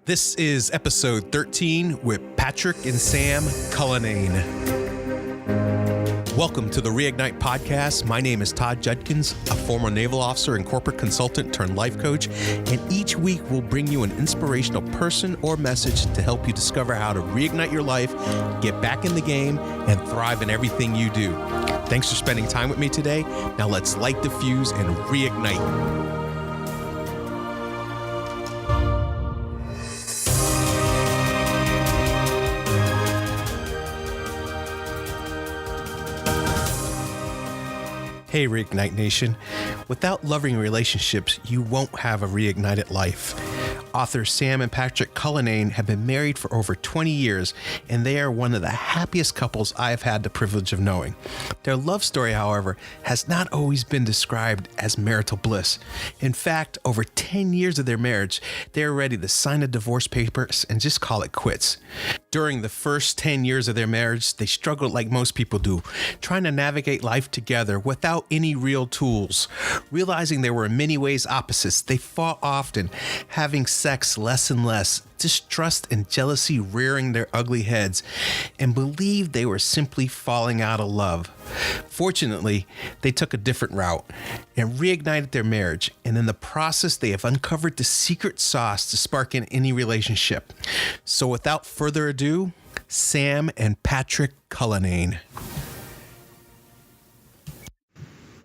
This is episode 13 with Patrick and Sam Cullinane. Welcome to the Reignite Podcast. My name is Todd Judkins, a former naval officer and corporate consultant turned life coach. And each week we'll bring you an inspirational person or message to help you discover how to reignite your life, get back in the game, and thrive in everything you do. Thanks for spending time with me today. Now let's light the fuse and reignite. Hey, Reignite Nation. Without loving relationships, you won't have a reignited life. Author Sam and Patrick Cullinane have been married for over 20 years, and they are one of the happiest couples I have had the privilege of knowing. Their love story, however, has not always been described as marital bliss. In fact, over 10 years of their marriage, they are ready to sign the divorce papers and just call it quits. During the first 10 years of their marriage, they struggled like most people do, trying to navigate life together without any real tools. Realizing they were in many ways opposites, they fought often, having sex less and less, distrust and jealousy rearing their ugly heads, and believed they were simply falling out of love. Fortunately, they took a different route and reignited their marriage, and in the process, they have uncovered the secret sauce to spark in any relationship. So without further ado, Sam and Patrick Cullinane.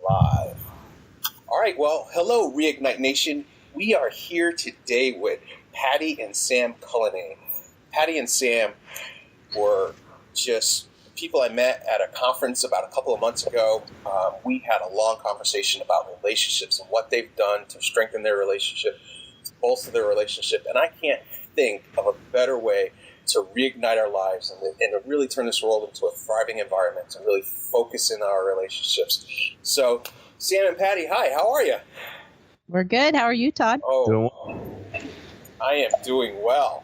Live. All right, well, hello, Reignite Nation. We are here today with Patty and Sam Cullinane. Patty and Sam were just people I met at a conference about a couple of months ago. We had a long conversation about relationships and what they've done to strengthen their relationship, to bolster their relationship. And I can't think of a better way to reignite our lives and to really turn this world into a thriving environment, to really focus in our relationships. So, Sam and Patty, hi, how are you? We're good. How are you, Todd? Oh, I am doing well.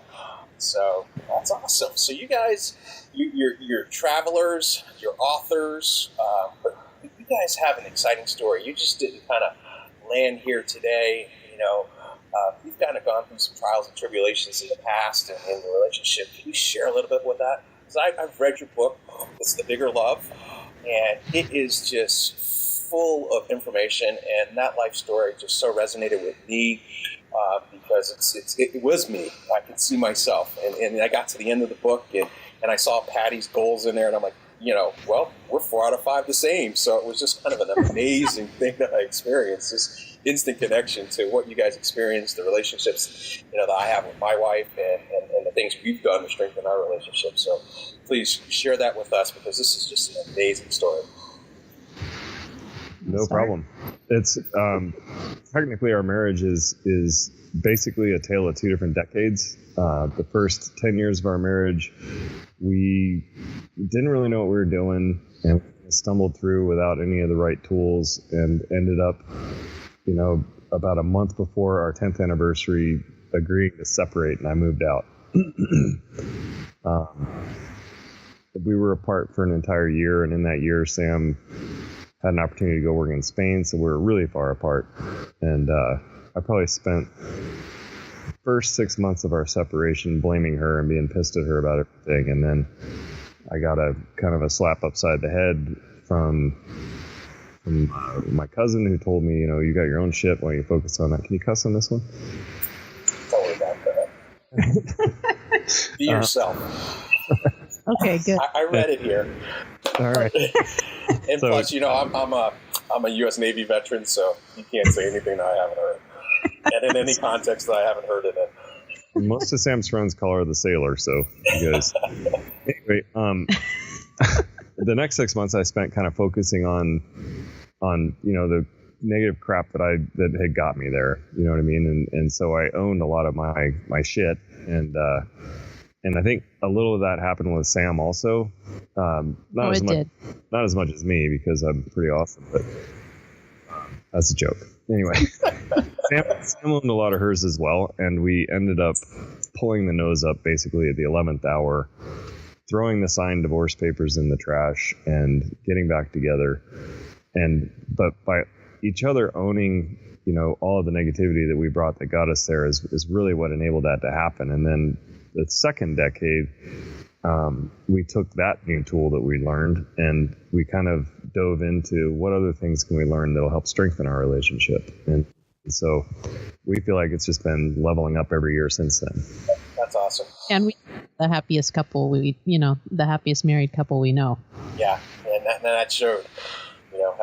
So that's awesome. So you guys, you're travelers, you're authors, but you guys have an exciting story. You just didn't kind of land here today. You've kind of gone through some trials and tribulations in the past and in the relationship. Can you share a little bit with that? Because I've read your book. It's The Bigger Love, and it is just full of information, and that life story just so resonated with me because it was me. I could see myself, and I got to the end of the book, and I saw Patty's goals in there, and I'm like, well, we're 4 out of 5 the same. So it was just kind of an amazing thing that I experienced, this instant connection to what you guys experienced, the relationships that I have with my wife, and the things we've done to strengthen our relationship. So please share that with us, because this is just an amazing story. No problem. It's technically our marriage is basically a tale of 2 different decades. The first 10 years of our marriage, we didn't really know what we were doing and stumbled through without any of the right tools, and ended up, about a month before our 10th anniversary, agreeing to separate, and I moved out. We were apart for an entire year, and in that year, Sam had an opportunity to go work in Spain, so we were really far apart. And I probably spent the first 6 months of our separation blaming her and being pissed at her about everything. And then I got a kind of a slap upside the head from my cousin, who told me, you got your own shit, why don't you focus on that? Can you cuss on this one? Don't worry about that. Be yourself. Okay, good. I read it here. All right. And so, plus, I'm a U.S. Navy veteran, so you can't say anything that I haven't heard, and in any context that I haven't heard it in. Most of Sam's friends call her the sailor, so you guys. Anyway, the next 6 months I spent kind of focusing on the negative crap that had got me there. You know what I mean? And so I owned a lot of my shit, and I think a little of that happened with Sam also. Not as much as me, because I'm pretty awesome, but that's a joke. Anyway, Sam owned a lot of hers as well, and we ended up pulling the nose up basically at the 11th hour, throwing the signed divorce papers in the trash, and getting back together. But by each other owning all of the negativity that we brought that got us there is really what enabled that to happen. And then the second decade, we took that new tool that we learned and we kind of dove into what other things can we learn that'll help strengthen our relationship. And so we feel like it's just been leveling up every year since then. That's awesome. And we the happiest couple the happiest married couple we know. Yeah, and that showed.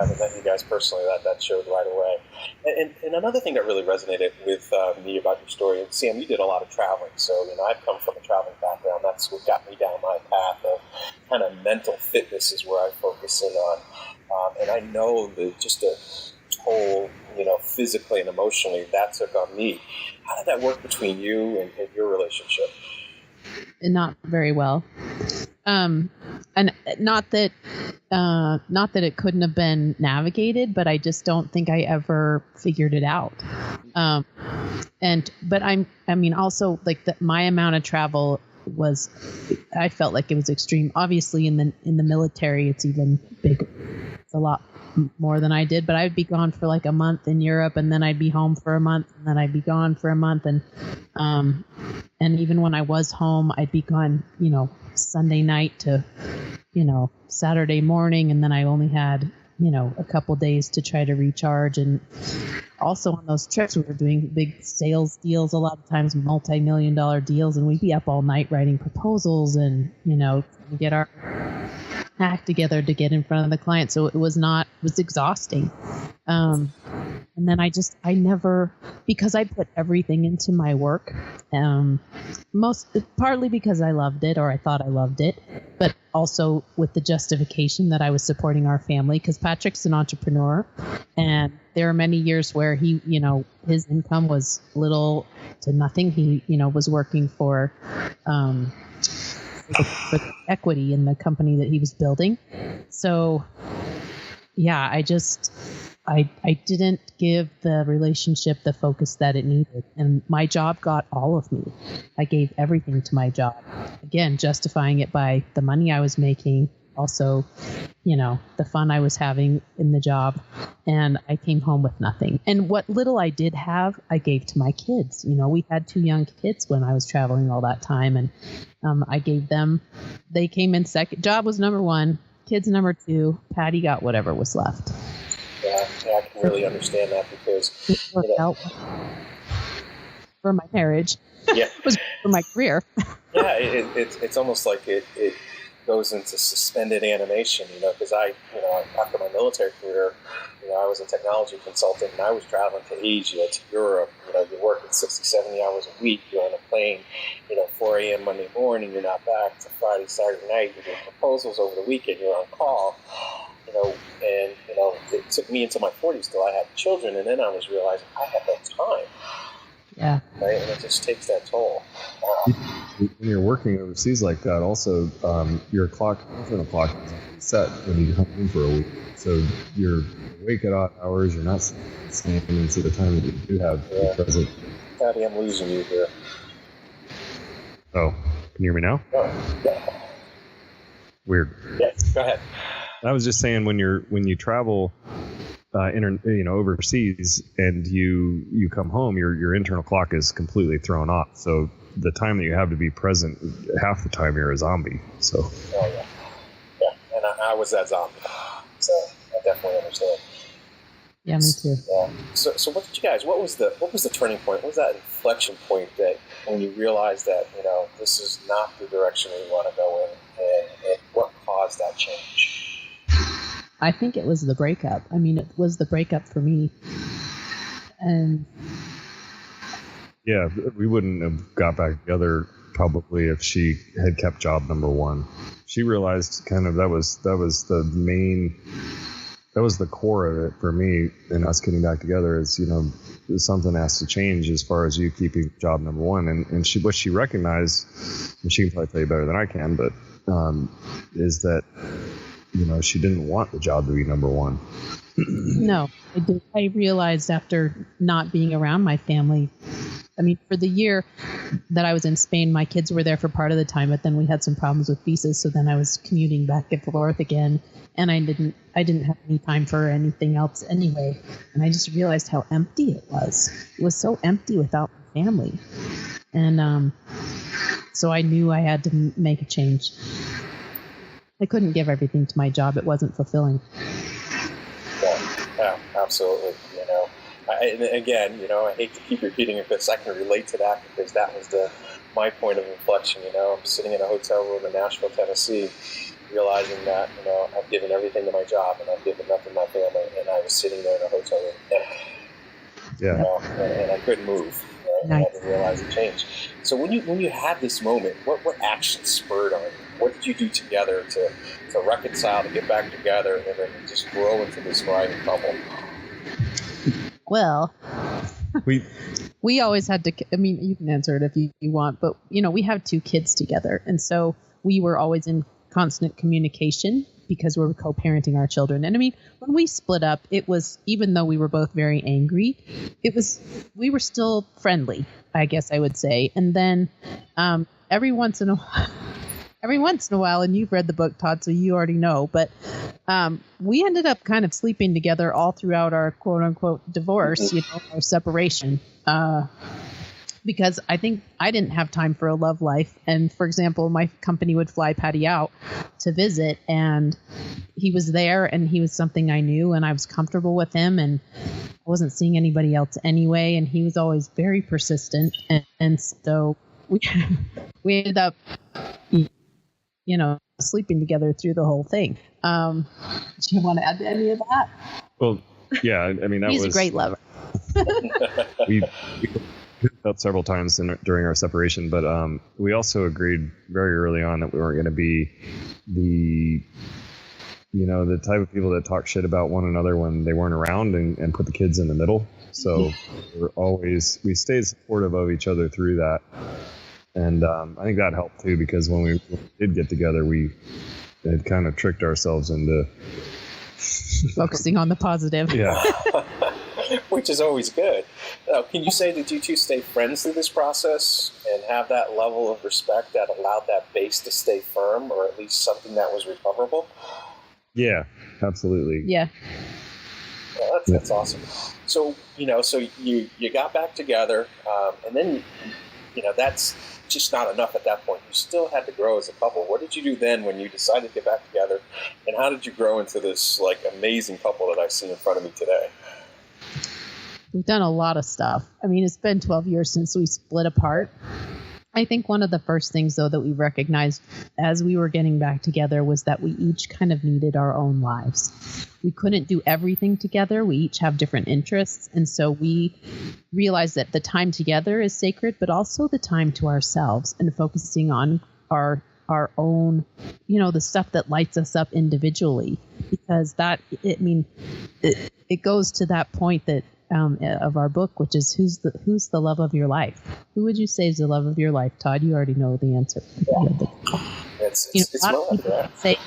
Having met you guys personally, that showed right away. And another thing that really resonated with me about your story, and Sam, you did a lot of traveling. So, I've come from a traveling background. That's what got me down my path of kind of mental fitness is where I focus in on. And I know that just a toll, physically and emotionally that took on me. How did that work between you and your relationship? Not very well. And not that it couldn't have been navigated, but I just don't think I ever figured it out. Also like my amount of travel I felt like it was extreme. Obviously in the military, it's even bigger. It's a lot more than I did, but I'd be gone for like a month in Europe, and then I'd be home for a month, and then I'd be gone for a month. And even when I was home, I'd be gone, Sunday night to, Saturday morning. And then I only had, a couple days to try to recharge. And also on those trips, we were doing big sales deals, a lot of times multi-million-dollar deals. And we'd be up all night writing proposals and, get our act together to get in front of the client. So it was exhausting. And then I never, because I put everything into my work, partly because I loved it, or I thought I loved it, but also with the justification that I was supporting our family, because Patrick's an entrepreneur, and there are many years where he, his income was little to nothing. He, was working for the equity in the company that he was building. So yeah, I didn't give the relationship the focus that it needed. And my job got all of me. I gave everything to my job. Again, justifying it by the money I was making, also, the fun I was having in the job. And I came home with nothing. And what little I did have, I gave to my kids. We had 2 young kids when I was traveling all that time. And I gave them, they came in second. Job was number 1, kids number 2. Patty got whatever was left. Yeah, I can really understand that because it worked out for my marriage. Yeah, it was for my career. Yeah, it's almost like it goes into suspended animation, because after my military career, I was a technology consultant and I was traveling to Asia, to Europe. You're working 60, 70 hours a week. You're on a plane, 4 a.m. Monday morning. You're not back to Friday, Saturday night. You're doing proposals over the weekend. You're on call. And it took me into my 40s till I had children, and then I was realizing I had no time. Yeah. Right, and it just takes that toll. When you're working overseas like that, also your internal clock is set when you come home for a week. So you're awake at odd hours. You're not sleeping into the time that you do have present. Patty, I'm losing you here. Oh, can you hear me now? Oh, yeah. Weird. Yeah, go ahead. I was just saying when you travel overseas and you come home, your internal clock is completely thrown off. So the time that you have to be present, half the time you're a zombie. So yeah, and I was that zombie, so I definitely understand. Yeah, me too. Yeah. So what did you guys? What was the turning point? What was that inflection point that when you realized that this is not the direction we want to go in, and what caused that change? I think it was the breakup. I mean, it was the breakup for me. And yeah, we wouldn't have got back together probably if she had kept job number 1. She realized kind of that was the core of it for me and us getting back together is, something has to change as far as you keeping job number 1. And what she recognized, and she can probably tell you better than I can, but is that she didn't want the job to be number 1. No, I realized after not being around my family I mean, for the year that I was in Spain, my kids were there for part of the time, but then we had some problems with visas. So then I was commuting back and forth again, and I didn't have any time for anything else anyway. And I just realized how empty it was. It was so empty without my family. And so I knew I had to make a change. I couldn't give everything to my job. It wasn't fulfilling. Yeah, absolutely. And again, I hate to keep repeating it, but I can relate to that because that was my point of inflection. I'm sitting in a hotel room in Nashville, Tennessee, realizing that, I've given everything to my job and I've given nothing to my family, and I was sitting there in a hotel room empty. Yeah. And I couldn't move. Right? Nice. I had to realize the change. So when you had this moment, what action spurred on you? What did you do together to reconcile, to get back together, and then just grow into this thriving couple? Well, we always had to, I mean, you can answer it if you want, but, we have 2 kids together. And so we were always in constant communication because we were co-parenting our children. And I mean, when we split up, it was, even though we were both very angry, we were still friendly, I guess I would say. And then every once in a while, and you've read the book, Todd, so you already know, but we ended up kind of sleeping together all throughout our quote unquote divorce, our separation, because I think I didn't have time for a love life. And for example, my company would fly Patty out to visit, and he was there, and he was something I knew, and I was comfortable with him, and I wasn't seeing anybody else anyway. And he was always very persistent. And so we ended up, sleeping together through the whole thing. Do you want to add to any of that? Well, yeah, I mean, he's a great lover. we felt several times during our separation, but we also agreed very early on that we weren't going to be the type of people that talk shit about one another when they weren't around and put the kids in the middle. So we stayed supportive of each other through that. And I think that helped too, because when we did get together, we had kind of tricked ourselves into focusing on the positive. Yeah. Which is always good. Can you say that you 2 stay friends through this process and have that level of respect that allowed that base to stay firm, or at least something that was recoverable? Yeah, absolutely. Yeah. That's awesome. So, so you got back together, and then, that's just not enough at that point. You still had to grow as a couple. What did you do then when you decided to get back together, and how did you grow into this amazing couple that I see in front of me today? We've done a lot of stuff. I mean, it's been 12 years since we split apart. I think one of the first things, though, that we recognized as we were getting back together was that we each kind of needed our own lives. We couldn't do everything together. We each have different interests. And so we realized that the time together is sacred, but also the time to ourselves and focusing on our own, the stuff that lights us up individually, because it goes to that point that of our book, which is who's the love of your life? Who would you say is the love of your life, Todd? You already know the answer. Yeah. It's a lot of people say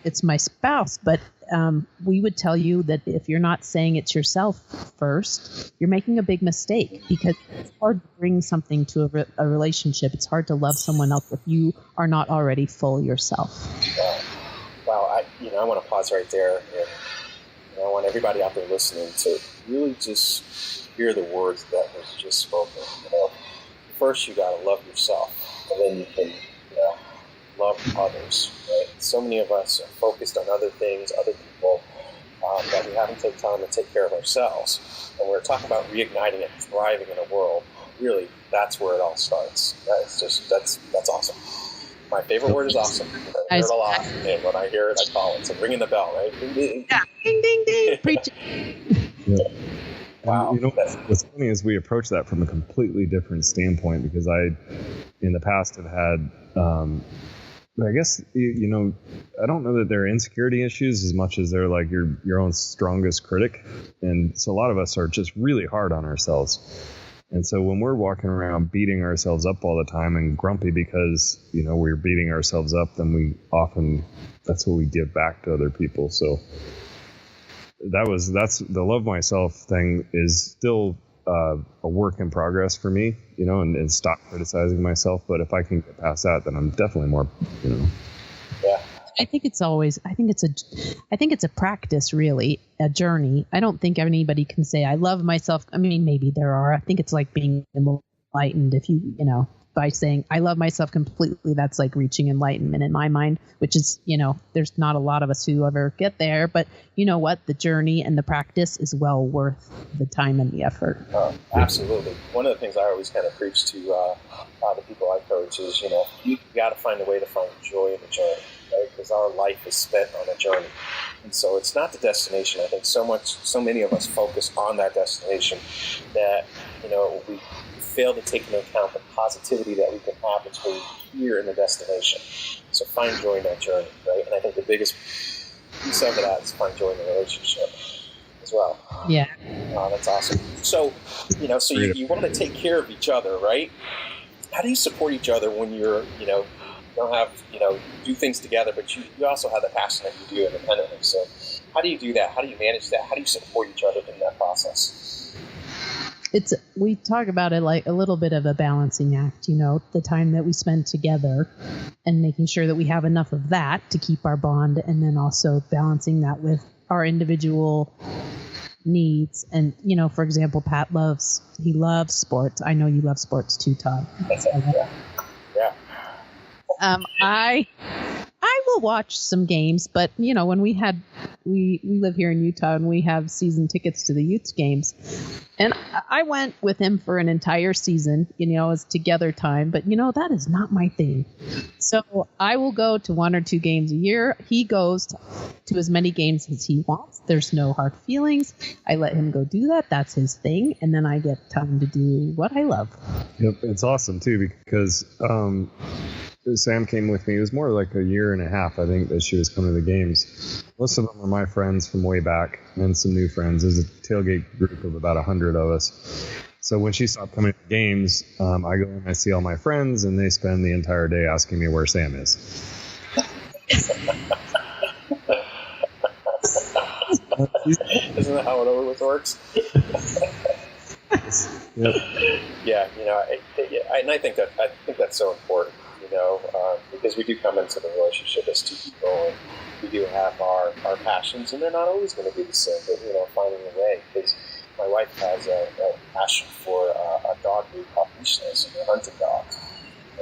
it's my spouse, but we would tell you that if you're not saying it's yourself first, you're making a big mistake, because it's hard to bring something to a relationship. It's hard to love someone else if you are not already full yourself. Wow. I want to pause right there, and I want everybody out there listening to really just hear the words that was just spoken. First you got to love yourself, and then you can love others. Right? So many of us are focused on other things, other people, that we haven't taken time to take care of ourselves. And we're talking about reigniting and thriving in a world. Really, that's where it all starts. That's awesome. My favorite word is awesome. I hear it a lot, and when I hear it, I call it. So ringing the bell, right? Ding, ding. Yeah, ding, ding, ding. Preach. Yeah. Wow. What's funny is we approach that from a completely different standpoint, because I, in the past, have had, I guess, I don't know that they're insecurity issues as much as they're like your own strongest critic. And so a lot of us are just really hard on ourselves. And so when we're walking around beating ourselves up all the time and grumpy because, we're beating ourselves up, then that's what we give back to other people. So that's the love myself thing is still a work in progress for me, and stop criticizing myself. But if I can get past that, then I'm definitely more, Yeah. I think it's a practice, really, a journey. I don't think anybody can say I love myself. I mean, maybe there are. I think it's like being enlightened. If by saying I love myself completely, that's like reaching enlightenment in my mind, which is, there's not a lot of us who ever get there. But you know what? The journey and the practice is well worth the time and the effort. Absolutely. One of the things I always kind of preach to the people I coach is, you got to find a way to find joy in the journey, right? Because our life is spent on a journey. And so it's not the destination. I think so many of us focus on that destination that, we fail to take into account the positivity that we can have between here and the destination. So find joy in that journey, right? And I think the biggest piece of that is find joy in the relationship as well. Yeah. That's awesome. So, you want to take care of each other, right? How do you support each other when you're, don't have, do things together, but you also have the passion that you do independently. So how do you do that? How do you manage that? How do you support each other in that process? We talk about it like a little bit of a balancing act, the time that we spend together and making sure that we have enough of that to keep our bond, and then also balancing that with our individual needs. And, for example, Pat loves sports. I know you love sports too, Todd. Yeah. I will watch some games, but when we live here in Utah and we have season tickets to the Utes games, and I went with him for an entire season, as together time, but that is not my thing. So I will go to 1 or 2 games a year. He goes to as many games as he wants. There's no hard feelings. I let him go do that. That's his thing. And then I get time to do what I love. Yep. It's awesome too, because, Sam came with me. It was more like a year and a half, I think, that she was coming to the games. Most of them are my friends from way back and some new friends. There's a tailgate group of about 100 of us. So when she stopped coming to games, I go and I see all my friends, and they spend the entire day asking me where Sam is. Isn't that how it always works? Yep. Yeah, and I think that's so important. Because we do come into the relationship as two people, and we do have our passions, and they're not always going to be the same, but, finding a way. Because my wife has a passion for a dog breed called leashless, and they're hunting dogs,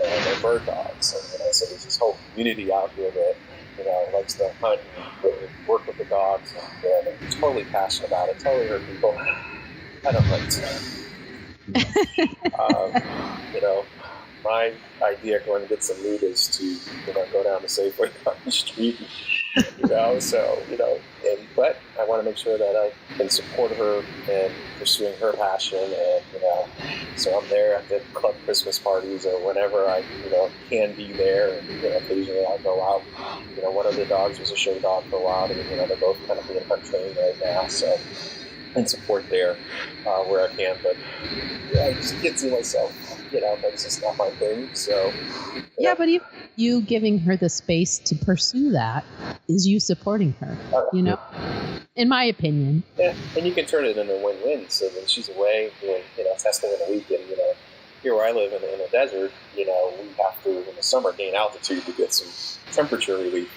and they're bird dogs. And, so there's this whole community out here that, likes to hunt and work with the dogs, and they're totally passionate about it. Totally hurt people. I don't like to. My idea going to get some meat is to, go down the Safeway down the street, but I want to make sure that I can support her in pursuing her passion, and, so I'm there at the club Christmas parties or whenever I, can be there, and, occasionally I'll go out. One of the dogs was a show dog for a while, and, they're both kind of being hunt trained right now, so, and support there where I can, but I just can't see myself. That's just not my thing. So yeah, but you giving her the space to pursue that is you supporting her. In my opinion. Yeah, and you can turn it into a win-win. So when she's away, doing testing in a week, and here where I live in a desert, we have to in the summer gain altitude to get some temperature relief.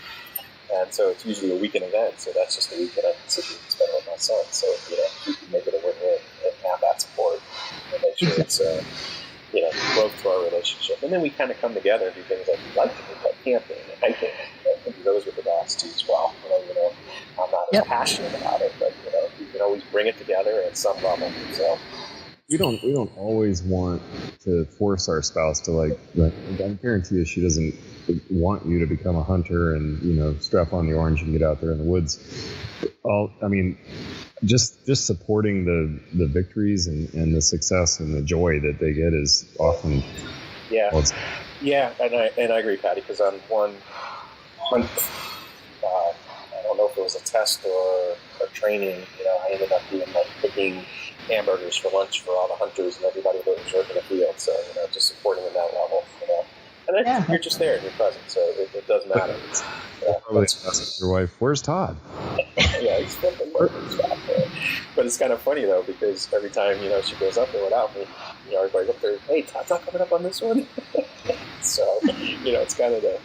And so it's usually a weekend event, so that's just a week that I can sit and spend with my son. So, we can make it a win-win and have that support and make sure it's, growth to our relationship. And then we kind of come together and do things like we like to do, like camping and hiking. And do those with the dogs too as well. I'm not as passionate about it, but, you can always bring it together at some level. So we don't always want to force our spouse to I guarantee you she doesn't want you to become a hunter and strap on the orange and get out there in the woods. Just supporting the victories and the success and the joy that they get is often and I agree, Patty, because on one hunt, I don't know if it was a test or training, I ended up doing cooking hamburgers for lunch for all the hunters and everybody that was working the field. So, just supporting them that level, And then you're just there and you're present, so it does matter. Probably asking your wife, "Where's Todd?" Yeah, he's flipping burgers back there. But it's kind of funny though, because every time she goes up there without me, everybody's up there. Hey, Todd's not coming up on this one. So it's kind of the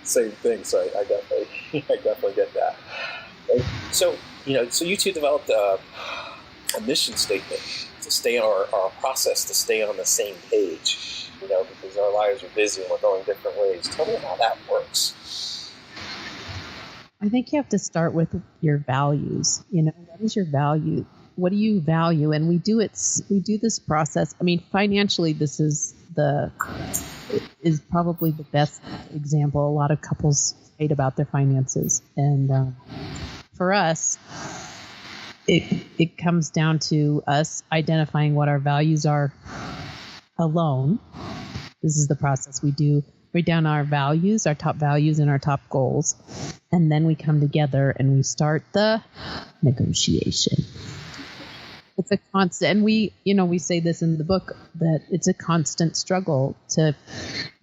same thing. So I definitely get that. Right? So so you two developed a mission statement to stay on our process to stay on the same page. Because our lives are busy and we're going different ways. Tell me how that works. I think you have to start with your values. What is your value? What do you value? And we do this process. I mean, financially, this is probably the best example. A lot of couples fight about their finances. And for us, it comes down to us identifying what our values are alone. This is the process we do. Write down our values, our top values and our top goals. And then we come together and we start the negotiation. It's a constant, and we say this in the book, that it's a constant struggle to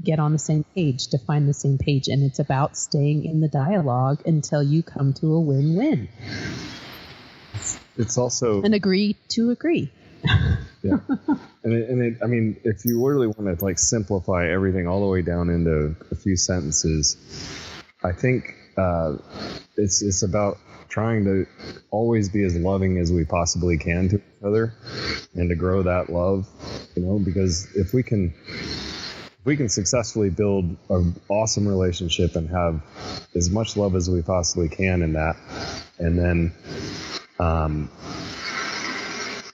get on the same page, to find the same page. And it's about staying in the dialogue until you come to a win-win. It's also and agree to agree. Yeah. And I mean, if you really want to simplify everything all the way down into a few sentences, I think it's about trying to always be as loving as we possibly can to each other, and to grow that love. Because if we can successfully build an awesome relationship and have as much love as we possibly can in that, and then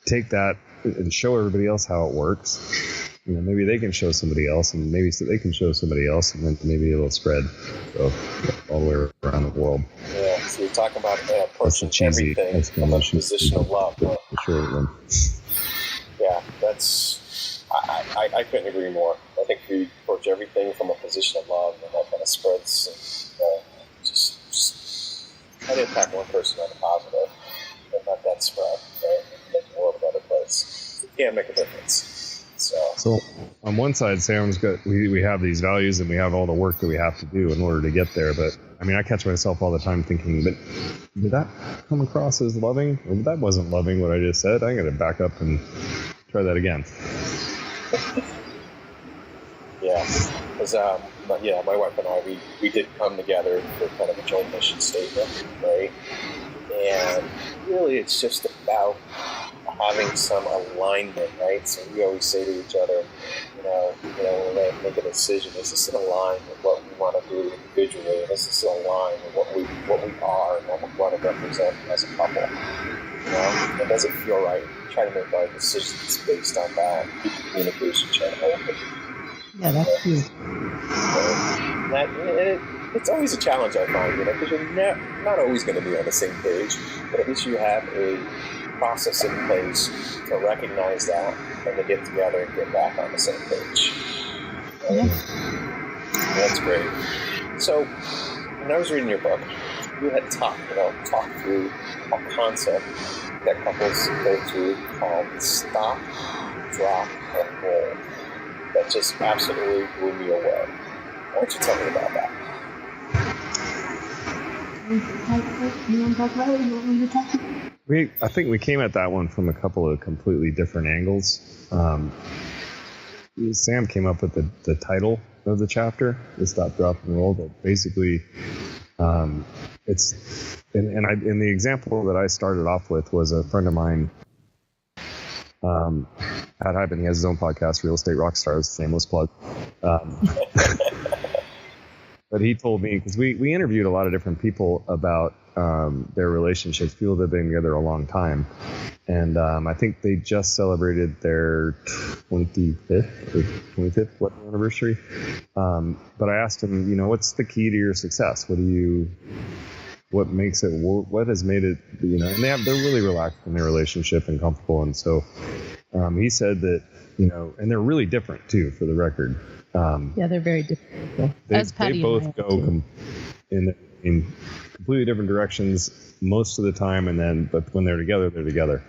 take that and show everybody else how it works. Maybe they can show somebody else, and maybe they can show somebody else, and then maybe it'll spread all the way around the world. Yeah, so you're talking about approaching everything from a position of love. Sure. Yeah, that's I couldn't agree more. I think we approach everything from a position of love, and that kind of spreads. Just try to impact one person on the positive, and let that spread. Right? Make the world a better place. It can make a difference. So on one side, Sam's got we have these values and we have all the work that we have to do in order to get there. But I mean, I catch myself all the time thinking, but did that come across as loving? Or that wasn't loving what I just said. I got to back up and try that again. Yeah, because my wife and I we did come together for kind of a joint mission statement, right? And really, it's just about having some alignment, right? So we always say to each other, when we make a decision, is this in line with what we want to do individually? And is this in line with what we are and what we want to represent as a couple? And does it feel right? Try to make our decisions based on that. Keep the communication channel open. Yeah, that's huge. It's always a challenge, I find, because you're not always going to be on the same page, but at least you have a process in place to recognize that and to get together and get back on the same page. Yeah. That's great. So, when I was reading your book, you had talked through a concept that couples go through called stop, drop, and roll. That just absolutely blew me away. Why don't you tell me about that? You want to talk about it? You want me to talk about it? I think we came at that one from a couple of completely different angles. Sam came up with the title of the chapter, the Stop, Drop, and Roll. That basically, it's and the example that I started off with was a friend of mine, Pat Hyben. He has his own podcast, Real Estate Rockstars, shameless plug. But he told me, because we interviewed a lot of different people about their relationships, people that have been together a long time. And I think they just celebrated their 25th wedding anniversary. But I asked him, what's the key to your success? What makes it, what has made it, and they're really relaxed in their relationship and comfortable. And so he said that, and they're really different too, for the record. Yeah, they're very different. They both go in completely different directions most of the time, but when they're together, they're together.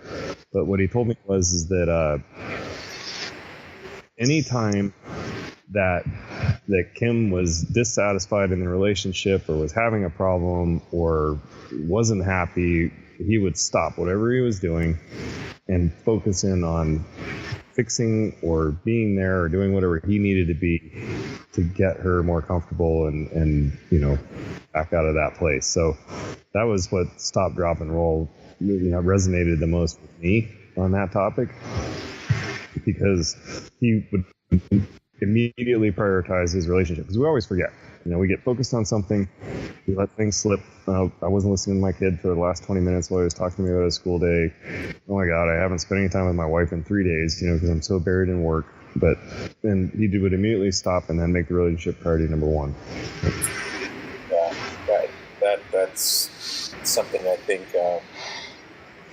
But what he told me is that anytime that Kim was dissatisfied in the relationship or was having a problem or wasn't happy, he would stop whatever he was doing and focus in on fixing or being there or doing whatever he needed to be to get her more comfortable and back out of that place. So that was what stop, drop, and roll resonated the most with me on that topic, because he would immediately prioritize his relationship, because we always forget. We get focused on something, we let things slip. I wasn't listening to my kid for the last 20 minutes while he was talking to me about his school day. Oh my God, I haven't spent any time with my wife in 3 days, because I'm so buried in work. But then he would immediately stop and then make the relationship priority number one. Yeah, that's something I think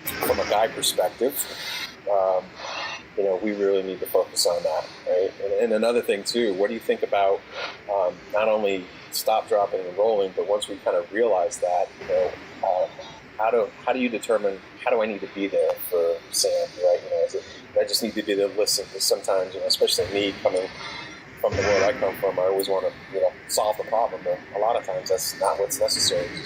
from a guy perspective, we really need to focus on that, right? And another thing too, what do you think about not only stop, dropping, and rolling, but once we kind of realize that, how do you determine, how do I need to be there for Sam, right? I just need to be there to listen, because sometimes, especially me coming from the world I come from, I always want to, solve the problem, but a lot of times that's not what's necessary. You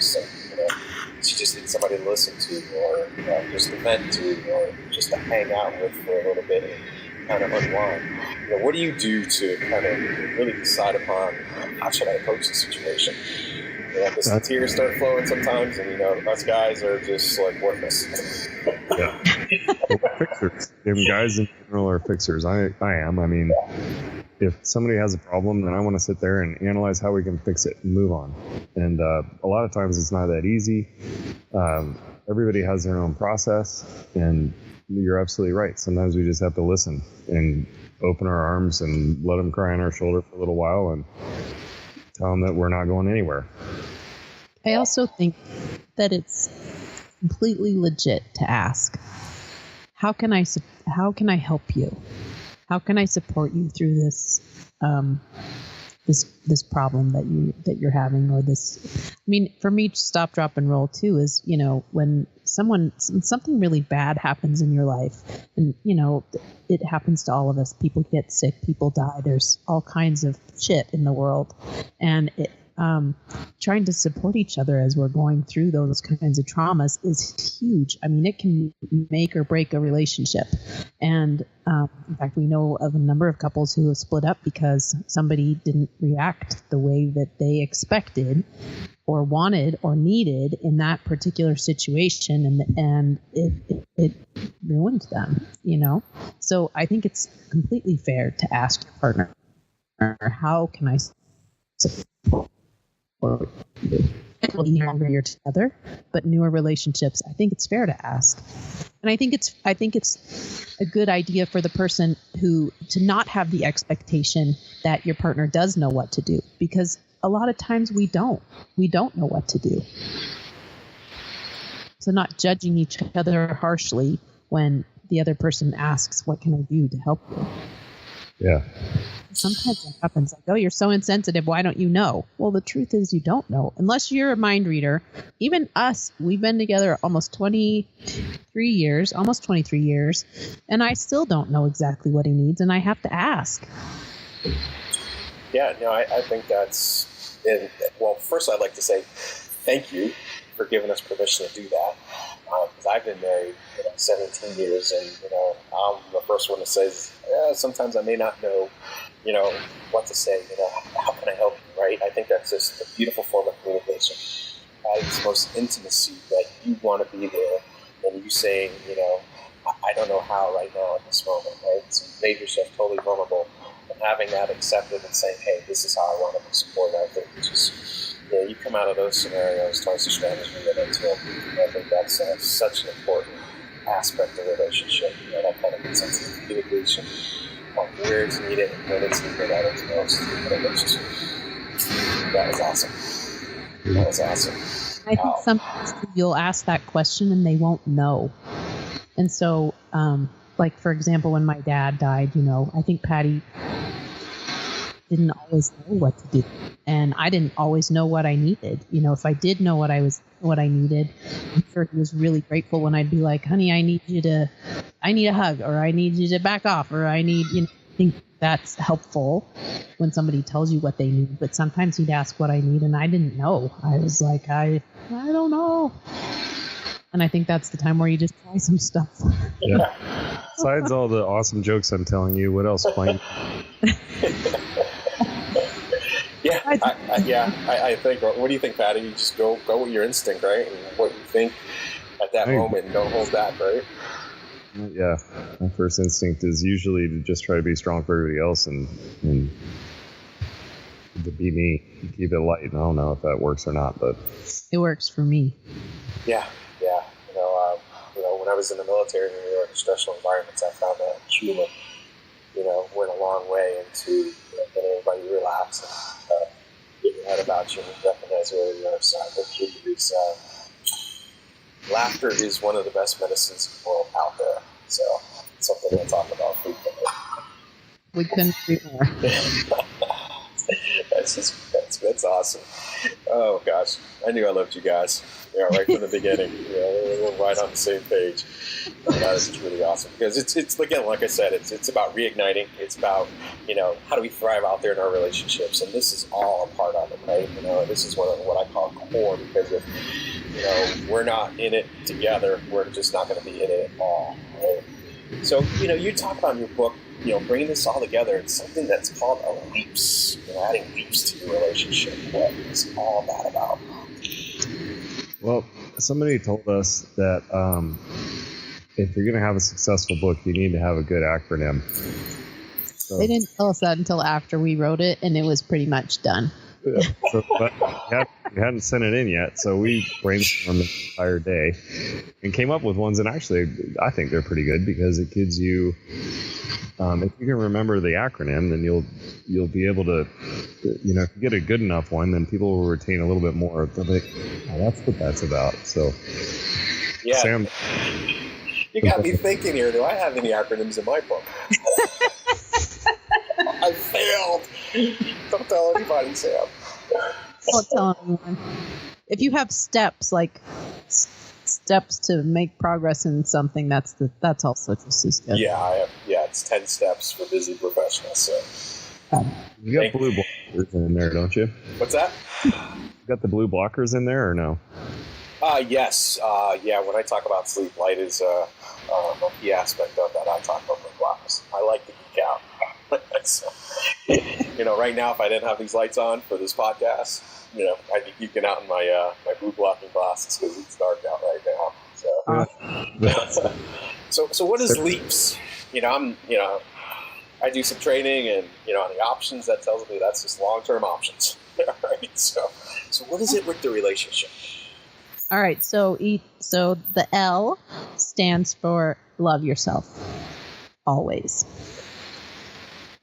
just need somebody to listen to, or just to vent to, or just to hang out with for a little bit and kind of unwind. What do you do to kind of really decide upon how should I approach the situation? Because the tears start flowing sometimes, and us guys are just like worthless. Yeah, we're fixers. Guys in general are fixers. I am. I mean, if somebody has a problem, then I want to sit there and analyze how we can fix it and move on. And a lot of times it's not that easy. Everybody has their own process, and you're absolutely right. Sometimes we just have to listen and open our arms and let them cry on our shoulder for a little while and tell them that we're not going anywhere. I also think that it's completely legit to ask, how can I help you? How can I support you through this this problem that you're having, or this? I mean, for me, stop, drop, and roll too is when something really bad happens in your life, and it happens to all of us. People get sick, people die. There's all kinds of shit in the world, and trying to support each other as we're going through those kinds of traumas is huge. I mean, it can make or break a relationship. And in fact, we know of a number of couples who have split up because somebody didn't react the way that they expected or wanted or needed in that particular situation, and it ruined them, So I think it's completely fair to ask your partner, how can I support you? No longer you're together, but newer relationships, I think it's fair to ask. And I think it's a good idea for the person to not have the expectation that your partner does know what to do, because a lot of times we don't know what to do. So not judging each other harshly when the other person asks, what can I do to help you? Yeah. Sometimes it happens like, oh, you're so insensitive. Why don't you know? Well, the truth is you don't know. Unless you're a mind reader. Even us, we've been together almost 23 years, and I still don't know exactly what he needs, and I have to ask. Yeah, no, I think that's, well, first I'd like to say thank you for giving us permission to do that. Because I've been married 17 years, and I'm the first one to say, sometimes I may not know, what to say. How can I help you, right? I think that's just a beautiful form of communication. It's most intimacy that you want to be there, and you saying, I don't know how right now at this moment, right? So you made yourself totally vulnerable, and having that accepted and saying, hey, this is how I want to be supported. I think just, you come out of those scenarios twice as strong as we get into them. I think that's such an important aspect of the relationship. That kind of gets into communication, where it's needed and when it's needed at its most. That was awesome. I think sometimes you'll ask that question and they won't know. And so, like, for example, when my dad died, I think Patty didn't always know what to do, and I didn't always know what I needed. If I did know what I needed, I'm sure he was really grateful when I'd be like, honey, I need a hug, or I need you to back off, or I need, I think that's helpful when somebody tells you what they need. But sometimes he'd ask what I need, and I didn't know. I was like, I don't know. And I think that's the time where you just try some stuff. Yeah. Besides all the awesome jokes I'm telling you, what else playing? Yeah, I think. What do you think, Patty? You just go with your instinct, right? And what you think at that moment, and don't hold back, right? Yeah, my first instinct is usually to just try to be strong for everybody else and to be me, keep it light. And I don't know if that works or not, but it works for me. Yeah. When I was in the military and we were in stressful environments, I found that humor, went a long way into getting everybody relax and get your head about you and recognize where you are. So I think laughter is one of the best medicines in the world out there. So it's something we'll talk about frequently. We couldn't agree more. That's awesome. Oh gosh, I knew I loved you guys. Right from the beginning. We were right on the same page. That is really awesome because it's again, like I said, it's about reigniting. It's about how do we thrive out there in our relationships, and this is all a part of it, right? This is what I call core, because if we're not in it together, we're just not going to be in it at all. Right? So you talk about in your book, bringing this all together. It's something that's called a leaps. Adding leaps to your relationship. What is all that about? Well, somebody told us that if you're going to have a successful book, you need to have a good acronym. So, they didn't tell us that until after we wrote it, and it was pretty much done. But we hadn't sent it in yet, so we brainstormed the entire day and came up with ones. And actually, I think they're pretty good because it gives you, if you can remember the acronym, then you'll be able to, if you get a good enough one, then people will retain a little bit more. They'll be like, oh, that's what that's about. So, yeah, Sam, you got me thinking here. Do I have any acronyms in my book? I failed. Don't tell anybody, Sam. Don't tell anyone. If you have steps, like steps to make progress in something, that's also just as good. Yeah, I have. Yeah, it's 10 steps for busy professionals. So you got blue blockers in there, don't you? What's that? You got the blue blockers in there, or no? Yes. Yeah. When I talk about sleep, light is a key aspect of that. I talk about blue blockers. I like to geek out. So, right now, if I didn't have these lights on for this podcast, I'd be geeking out in my my blue blocking glasses because it's dark out right now. So, so what is leaps? I do some training, and on the options, that tells me that's just long-term options. Right. So what is it with the relationship? All right. So the L stands for love yourself always.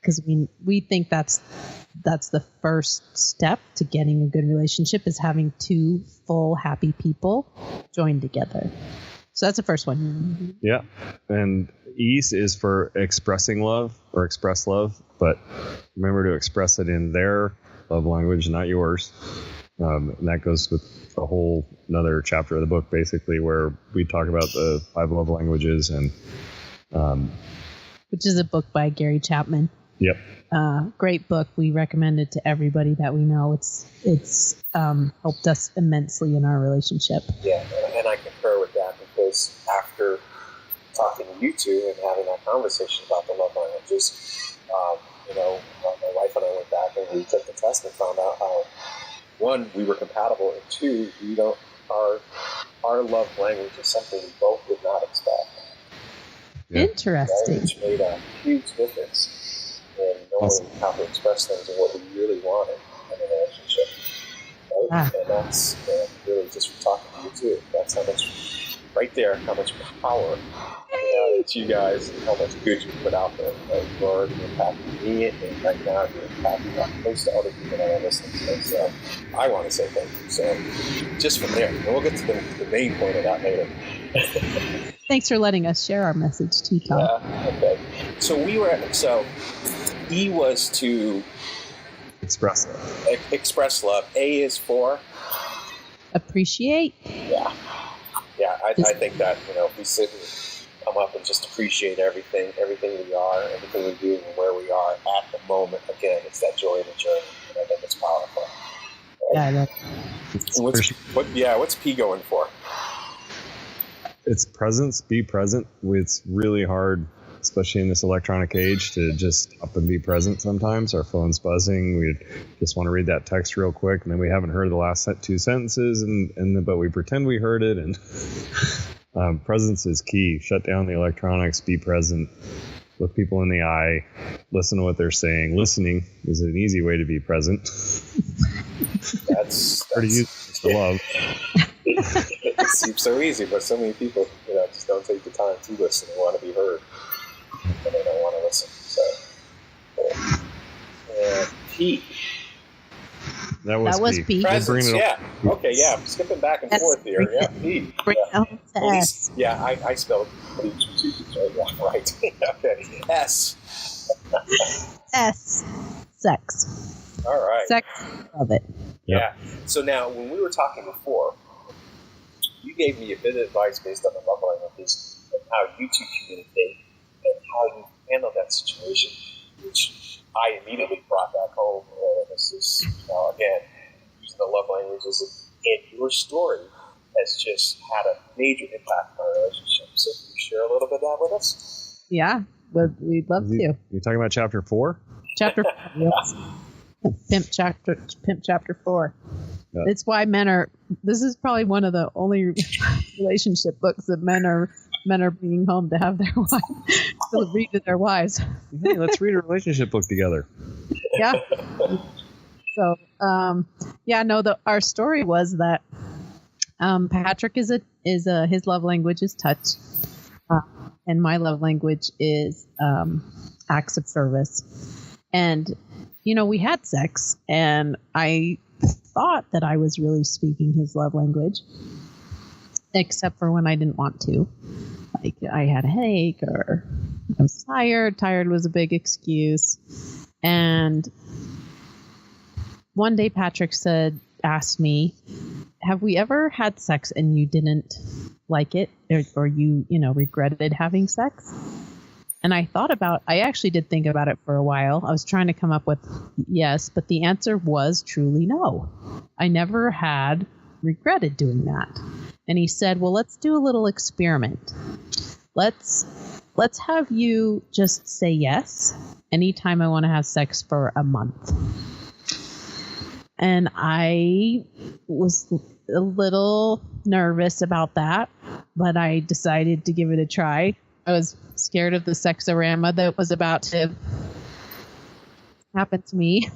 Because we think that's the first step to getting a good relationship, is having two full happy people joined together. So that's the first one. Yeah. And E is for expressing love or express love, but remember to express it in their love language, not yours. And that goes with a whole another chapter of the book, basically, where we talk about the 5 love languages, and which is a book by Gary Chapman. Yep. Great book. We recommend it to everybody that we know. It's helped us immensely in our relationship. Yeah, and I concur with that, because after talking to you two and having that conversation about the love languages, my wife and I went back and we took the test and found out how, 1, we were compatible, and 2, our love language is something we both did not expect. Yeah. Interesting. Which made a huge difference in knowing how to express things and what we really wanted in a relationship. Right? Ah. And that's really just from talking to you too. That's how much, right there, how much power that you guys, and how much good you put out there. Right? You're already impacting me, and right now you're impacting most of the other people that are listening to this. So I want to say thank you. So just from there, and we'll get to the main point of that later. Thanks for letting us share our message too, Tom. Yeah, okay. So E was to express love. Express love. A is for appreciate. Yeah. I think that if we sit and come up and just appreciate everything we are, everything we do, and where we are at the moment. Again, it's that joy of the journey, and I think it's powerful. Right? Yeah. What's P going for? it's presence. Be present. It's really hard, especially in this electronic age, to just stop and be present. Sometimes our phone's buzzing. We just want to read that text real quick, and then we haven't heard the last two sentences, but we pretend we heard it. And presence is key. Shut down the electronics. Be present. Look people in the eye. Listen to what they're saying. Listening is an easy way to be present. That's pretty easy to love. It seems so easy, but so many people, just don't take the time to listen and want to be heard, and they don't want to listen. So, P. That was P. Presence, yeah. Okay, yeah. I'm skipping back and forth here. Yeah, P. S. Yeah, I spelled P. Yeah, right. Okay. S. S. Sex. All right. Sex. Love it. Yeah. So now, when we were talking before, you gave me a bit of advice based on the love languages and how you two communicate and how you handle that situation, which I immediately brought back home. This is, again, using the love languages, and your story has just had a major impact on our relationship. So can you share a little bit of that with us? Yeah, we'd love to. You're talking about chapter 4? Chapter 4, yes. Pimp chapter 4. Yeah. It's why this is probably one of the only relationship books that men are being home to have their wives to read to their wives. Hey, let's read a relationship book together. Yeah. So, our story was that Patrick is his love language is touch, and my love language is acts of service. And we had sex, and I thought that I was really speaking his love language, except for when I didn't want to. Like I had a headache or I was tired. Tired was a big excuse. And one day Patrick asked me, have we ever had sex and you didn't like it or you regretted having sex? And I actually did think about it for a while. I was trying to come up with yes, but the answer was truly no. I never had regretted doing that. And he said, well, let's do a little experiment. Let's have you just say yes anytime I want to have sex for a month. And I was a little nervous about that, but I decided to give it a try. I was scared of the sexorama that was about to happen to me.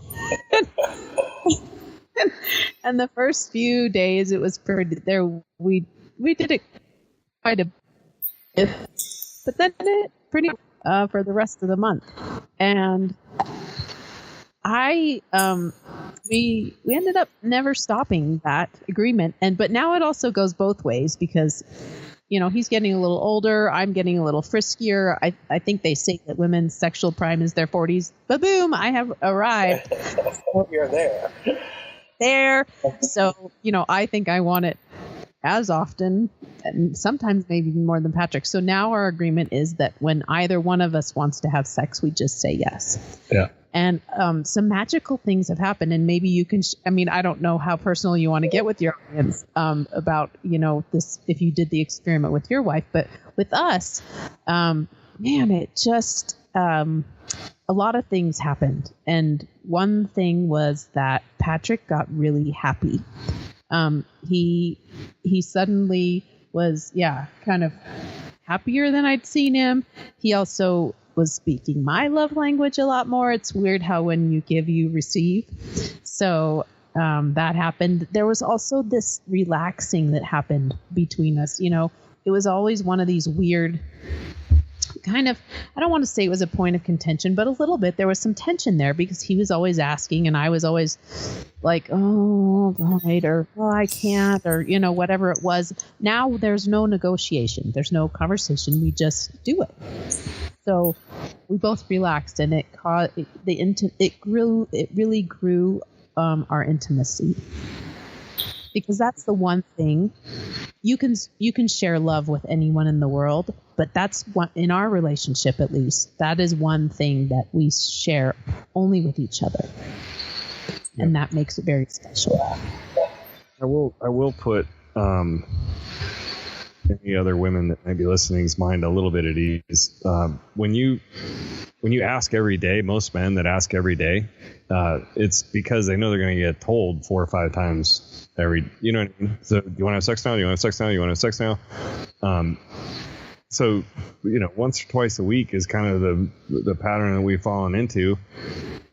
And the first few days it was pretty there. We did it quite a bit, but then it pretty for the rest of the month. And we ended up never stopping that agreement. But now it also goes both ways because he's getting a little older. I'm getting a little friskier. I think they say that women's sexual prime is their 40s. But boom, I have arrived. You're there. So, I think I want it as often and sometimes maybe even more than Patrick. So now our agreement is that when either one of us wants to have sex, we just say yes. Yeah. And some magical things have happened, and maybe you can. I don't know how personal you want to get with your audience about this. If you did the experiment with your wife, but with us, it just a lot of things happened, and one thing was that Patrick got really happy. He suddenly was kind of happier than I'd seen him. He also was speaking my love language a lot more. It's weird how when you give, you receive. So that happened. There was also this relaxing that happened between us. It was always one of these weird kind of, I don't want to say it was a point of contention, but a little bit. There was some tension there because he was always asking and I was always like, oh, right, or oh, I can't, or, whatever it was. Now there's no negotiation. There's no conversation. We just do it. So we both relaxed, and it really grew our intimacy, because that's the one thing you can share love with anyone in the world, but that's one in our relationship, at least, that is one thing that we share only with each other, and that makes it very special. I will put any other women that might be listening's mind a little bit at ease. When you ask every day, most men that ask every day, it's because they know they're going to get told 4 or 5 times you know what I mean? So, do you want to have sex now? Do you want to have sex now? Do you want to have sex now? So, once or twice a week is kind of the pattern that we've fallen into,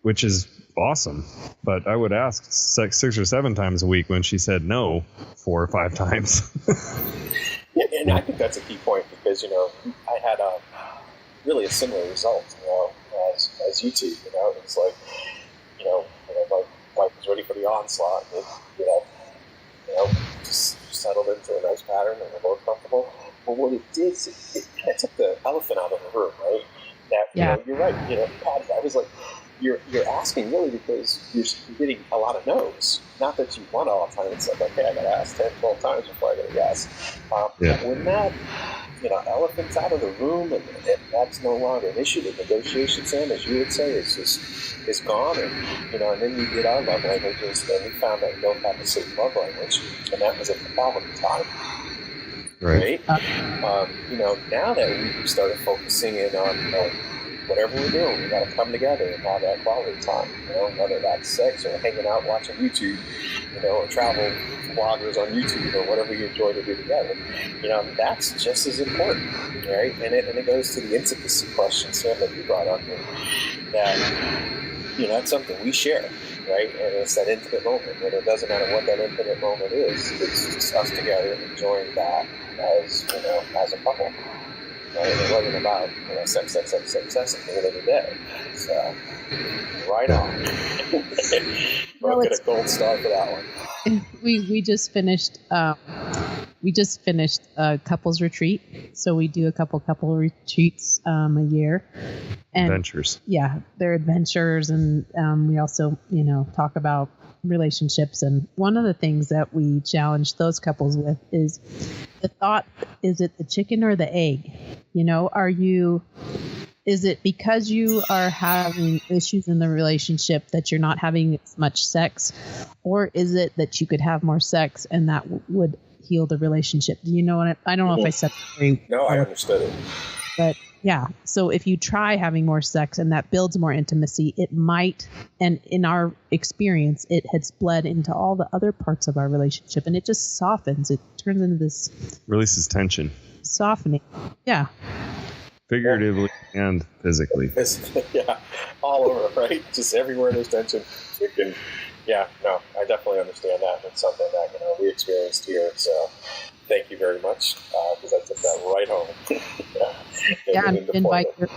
which is awesome. But I would ask 6 or 7 times a week when she said no 4 or 5 times. Yeah, and I think that's a key point because, I had really a similar result, as you two. It's like, my wife was ready for the onslaught. And, just settled into a nice pattern and we're both comfortable. But what it did is it kind of took the elephant out of the room, right? That, you're right. Patty, I was like, you're asking really because you're getting a lot of no's. Not that you want all the time. It's like, okay, I got to ask 10, 12 times before I get a yes. When that, elephant's out of the room and that's no longer an issue, the negotiation, Sam, as you would say, is gone. And, and then you get our love languages, and we found that we both have the same love language, and that was at the quality time. Right? Now that we started focusing in on whatever we're doing, we got to come together and have that quality time. Whether that's sex or hanging out watching YouTube, or travel bloggers on YouTube or whatever you enjoy to do together. That's just as important, right? And it goes to the intimacy question, Sam, that you brought up. That that's something we share, right? And it's that intimate moment, and it doesn't matter what that intimate moment is. It's just us together enjoying that as as a couple. Right? It wasn't about sex at the end of the day. So right on. We'll get a gold star for that one. We just finished a couples retreat, so we do a couple retreats a year. And adventures. Yeah, they're adventures, and we also talk about relationships. And one of the things that we challenge those couples with is the thought: is it the chicken or the egg? Is it because you are having issues in the relationship that you're not having as much sex, or is it that you could have more sex and that would heal the relationship? Do you know what I don't know if I said that very No, I understood it. But yeah, so if you try having more sex and that builds more intimacy, it might, and in our experience, it has bled into all the other parts of our relationship, and it just softens. It turns into this releases tension, softening. Yeah. Figuratively and physically. Yeah, all over, right? Just everywhere there's tension. I definitely understand that. It's something that we experienced here. So thank you very much, because I took that right home. And invite your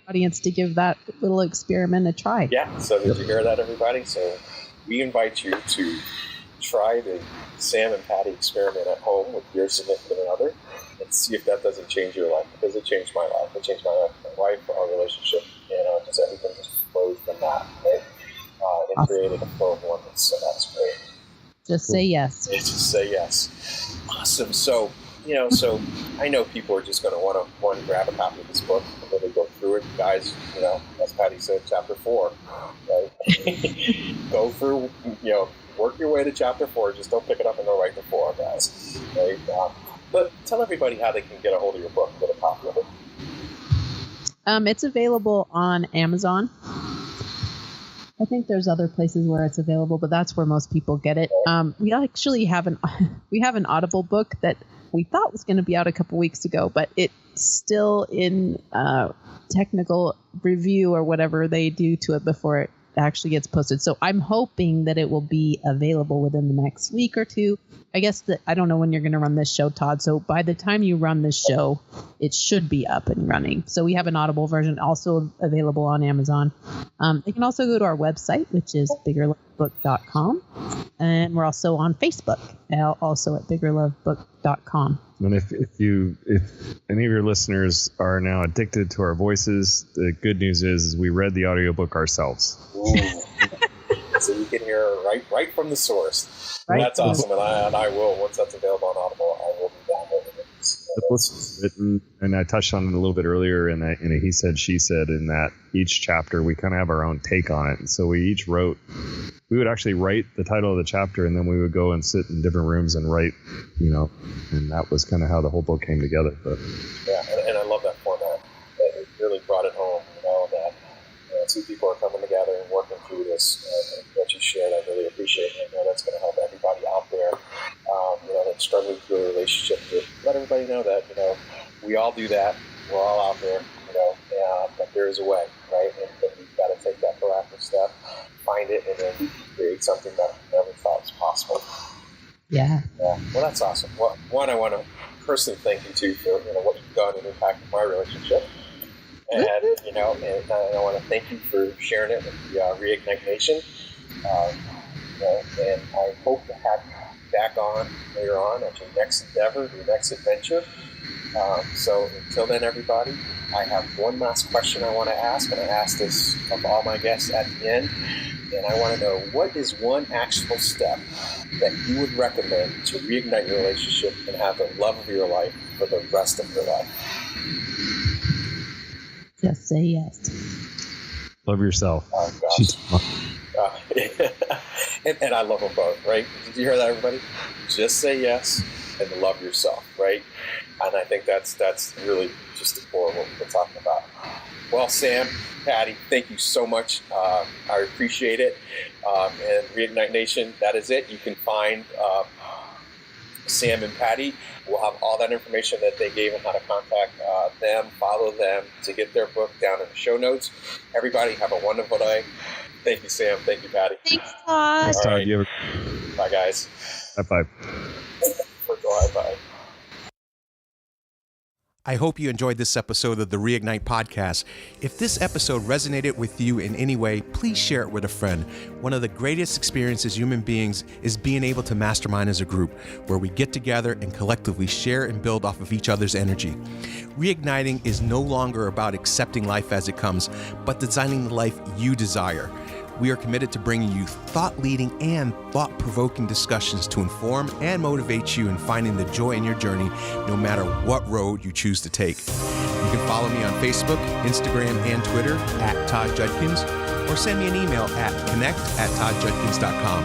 audience to give that little experiment a try. Yeah, so did you hear that, everybody? So we invite you to try the Sam and Patty experiment at home with your significant other and see if that doesn't change your life, because it changed my life. It changed my life, my wife, our relationship, just everything just flowed from that, right? It created a flow of oneness, so that's great. Just say yes. Just say yes. Awesome. So, so I know people are just going to want to grab a copy of this book and really go through it. Guys, as Patty said, chapter 4, right? Go through, work your way to chapter 4. Just don't pick it up and go right to 4, guys. Right? But tell everybody how they can get a hold of your book and get a copy of it. It's available on Amazon. I think there's other places where it's available, but that's where most people get it. We actually have an Audible book that we thought was going to be out a couple weeks ago, but it's still in technical review or whatever they do to it before it actually gets posted. So I'm hoping that it will be available within the next week or two. I guess that I don't know when you're going to run this show, Todd. So by the time you run this show, it should be up and running. So we have an Audible version also available on Amazon. They can also go to our website, which is biggerlovebook.com. And we're also on Facebook, also at biggerlovebook.com. And if any of your listeners are now addicted to our voices, the good news is we read the audiobook ourselves. So you can hear right from the source. Right. That's awesome. And I will, once that's available on Audible, I will be downloading it. So The book's written, and I touched on it a little bit earlier in a he said, she said, in that each chapter we kind of have our own take on it. And so we would actually write the title of the chapter, and then we would go and sit in different rooms and write, and that was kind of how the whole book came together. But yeah, and I love that format. It really brought it home, that two people are coming together and working through this. And what you shared, I really appreciate it. I know that's going to help everybody out there, that's struggling through a relationship. To let everybody know that, we all do that. We're all out there, but there is a way, right? And we've got to take that proactive step, find it, and then create something that we never thought was possible. Yeah. Well, that's awesome. Well, one, I want to personally thank you too for what you've done and impacted my relationship, and and I want to thank you for sharing it with the Reignite Nation. And I hope to have you back on later on at your next endeavor, your next adventure. So until then, everybody, I have one last question I want to ask, and I ask this of all my guests at the end. And I want to know, what is one actionable step that you would recommend to reignite your relationship and have the love of your life for the rest of your life? Just say yes. Love yourself. Oh, gosh. And I love them both, right? Did you hear that, everybody? Just say yes and love yourself, right? And I think that's really just the core of what we're talking about. Well, Sam, Patty, thank you so much. I appreciate it. And Reignite Nation, that is it. You can find Sam and Patty. We'll have all that information that they gave and how to contact them, follow them to get their book down in the show notes. Everybody have a wonderful day. Thank you, Sam. Thank you, Patty. Thanks, Todd. Thanks, Todd. Right. Bye, guys. High five. High five. I hope you enjoyed this episode of the Reignite Podcast. If this episode resonated with you in any way, please share it with a friend. One of the greatest experiences human beings is being able to mastermind as a group, where we get together and collectively share and build off of each other's energy. Reigniting is no longer about accepting life as it comes, but designing the life you desire. We are committed to bringing you thought-leading and thought-provoking discussions to inform and motivate you in finding the joy in your journey, no matter what road you choose to take. You can follow me on Facebook, Instagram, and Twitter at Todd Judkins, or send me an email at connect@toddjudkins.com.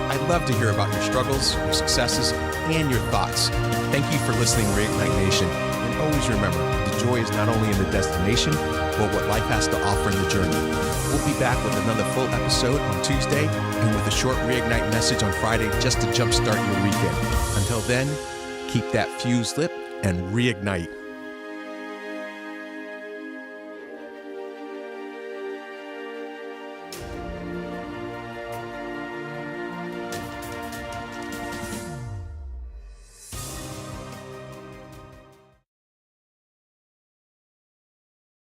I'd love to hear about your struggles, your successes, and your thoughts. Thank you for listening, Reignite Nation. And always remember, the joy is not only in the destination, but what life has to offer in the journey. We'll be back with another full episode on Tuesday and with a short Reignite message on Friday just to jumpstart your weekend. Until then, keep that fuse lit and reignite.